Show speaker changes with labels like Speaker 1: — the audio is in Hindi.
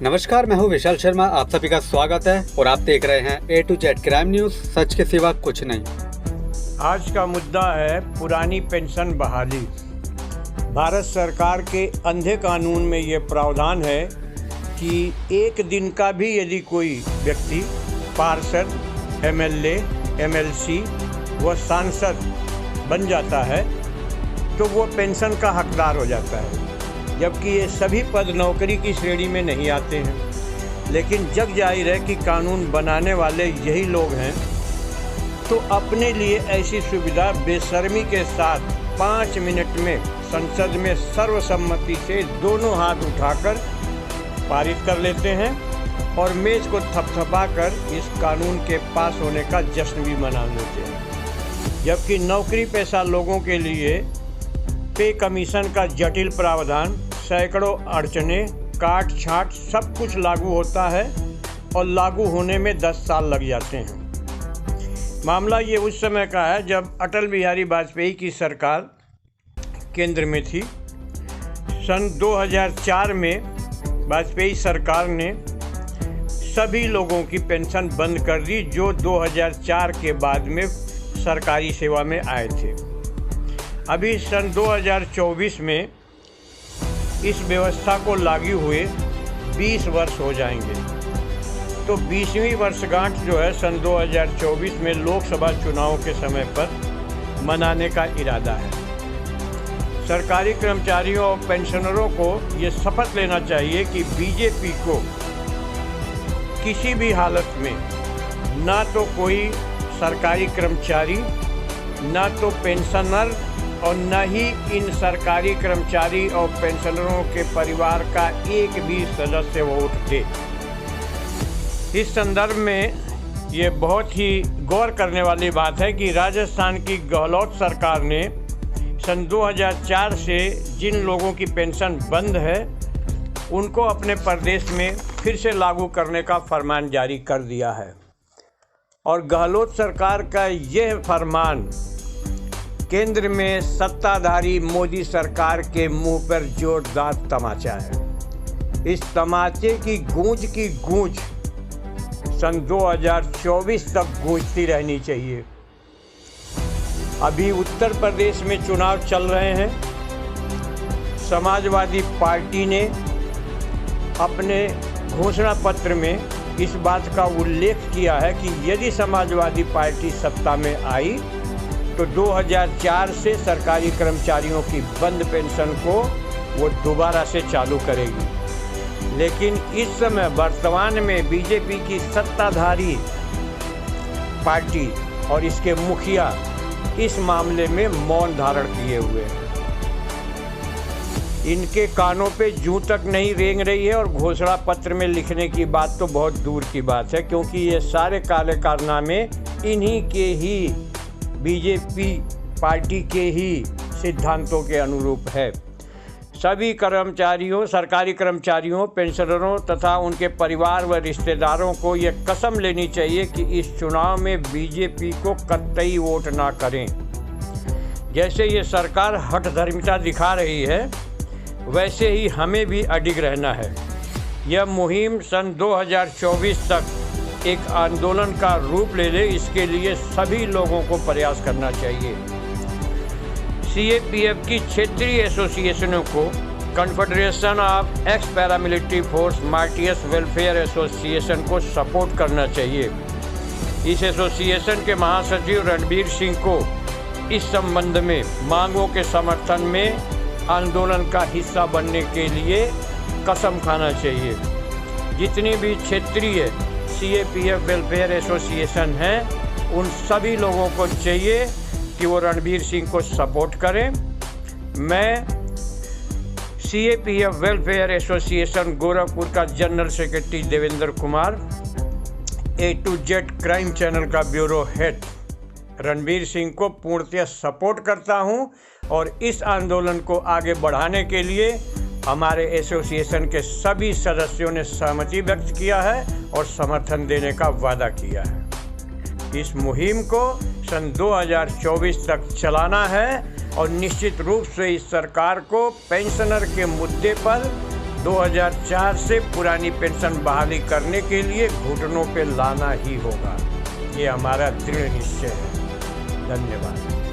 Speaker 1: नमस्कार, मैं हूं विशाल शर्मा। आप सभी का स्वागत है और आप देख रहे हैं A to Z crime news, सच के सिवा कुछ नहीं।
Speaker 2: आज का मुद्दा है पुरानी पेंशन बहाली। भारत सरकार के अंधे कानून में ये प्रावधान है कि एक दिन का भी यदि कोई व्यक्ति पार्षद, MLA, MLC व सांसद बन जाता है तो वो पेंशन का हकदार हो जाता है, जबकि ये सभी पद नौकरी की श्रेणी में नहीं आते हैं। लेकिन जग जाहिर है कि कानून बनाने वाले यही लोग हैं, तो अपने लिए ऐसी सुविधा बेशर्मी के साथ 5 मिनट में संसद में सर्वसम्मति से दोनों हाथ उठाकर पारित कर लेते हैं और मेज को थपथपाकर इस कानून के पास होने का जश्न भी मना लेते हैं। जबकि नौकरी पेशा लोगों के लिए पे कमीशन का जटिल प्रावधान, सैकड़ों अड़चने, काट छाट सब कुछ लागू होता है और लागू होने में 10 साल लग जाते हैं। मामला ये उस समय का है जब अटल बिहारी वाजपेयी की सरकार केंद्र में थी। सन 2004 में वाजपेयी सरकार ने सभी लोगों की पेंशन बंद कर दी जो 2004 के बाद में सरकारी सेवा में आए थे। अभी सन 2024 में इस व्यवस्था को लागू हुए 20 वर्ष हो जाएंगे, तो 20वीं वर्षगांठ जो है सन 2024 में लोकसभा चुनाव के समय पर मनाने का इरादा है। सरकारी कर्मचारियों और पेंशनरों को ये शपथ लेना चाहिए कि बीजेपी को किसी भी हालत में ना तो कोई सरकारी कर्मचारी, ना तो पेंशनर और न ही इन सरकारी कर्मचारी और पेंशनरों के परिवार का एक भी सदस्य वोट दे। इस संदर्भ में ये बहुत ही गौर करने वाली बात है कि राजस्थान की गहलोत सरकार ने सन 2004 से जिन लोगों की पेंशन बंद है उनको अपने प्रदेश में फिर से लागू करने का फरमान जारी कर दिया है। और गहलोत सरकार का यह फरमान केंद्र में सत्ताधारी मोदी सरकार के मुंह पर जोरदार तमाचा है। इस तमाचे की गूंज सन 2024 तक गूंजती रहनी चाहिए। अभी उत्तर प्रदेश में चुनाव चल रहे हैं। समाजवादी पार्टी ने अपने घोषणा पत्र में इस बात का उल्लेख किया है कि यदि समाजवादी पार्टी सत्ता में आई तो 2004 से सरकारी कर्मचारियों की बंद पेंशन को वो दोबारा से चालू करेगी। लेकिन इस समय वर्तमान में बीजेपी की सत्ताधारी पार्टी और इसके मुखिया इस मामले में मौन धारण किए हुए हैं। इनके कानों पे जूं तक नहीं रेंग रही है और घोषणा पत्र में लिखने की बात तो बहुत दूर की बात है, क्योंकि ये सारे काले कारनामे इन्हीं के ही बीजेपी पार्टी के ही सिद्धांतों के अनुरूप है। सभी कर्मचारियों, सरकारी कर्मचारियों, पेंशनरों तथा उनके परिवार व रिश्तेदारों को ये कसम लेनी चाहिए कि इस चुनाव में बीजेपी को कतई वोट ना करें। जैसे ये सरकार हठधर्मिता दिखा रही है, वैसे ही हमें भी अडिग रहना है। यह मुहिम सन 2024 तक एक आंदोलन का रूप ले ले, इसके लिए सभी लोगों को प्रयास करना चाहिए। CAPF की क्षेत्रीय एसोसिएशनों को confederation of x paramilitary force martyrs welfare association को सपोर्ट करना चाहिए। इस एसोसिएशन के महासचिव रणबीर सिंह को इस संबंध में मांगों के समर्थन में आंदोलन का हिस्सा बनने के लिए कसम खाना चाहिए। जितनी भी क्षेत्रीय CAPF वेलफेयर एसोसिएशन हैं, उन सभी लोगों को चाहिए कि वो रणबीर सिंह को सपोर्ट करें। मैं CAPF वेलफेयर एसोसिएशन गोरखपुर का general secretary Devendra Kumar, A to Z crime channel का ब्यूरो हेड रणबीर सिंह को पूर्णतः सपोर्ट करता हूं और इस आंदोलन को आगे बढ़ाने के लिए हमारे एसोसिएशन के सभी सदस्यों ने सहमति व्यक्त किया है और समर्थन देने का वादा किया है। इस मुहिम को सन 2024 तक चलाना है और निश्चित रूप से इस सरकार को पेंशनर के मुद्दे पर 2004 से पुरानी पेंशन बहाली करने के लिए घुटनों पे लाना ही होगा। ये हमारा दृढ़ निश्चय है। धन्यवाद।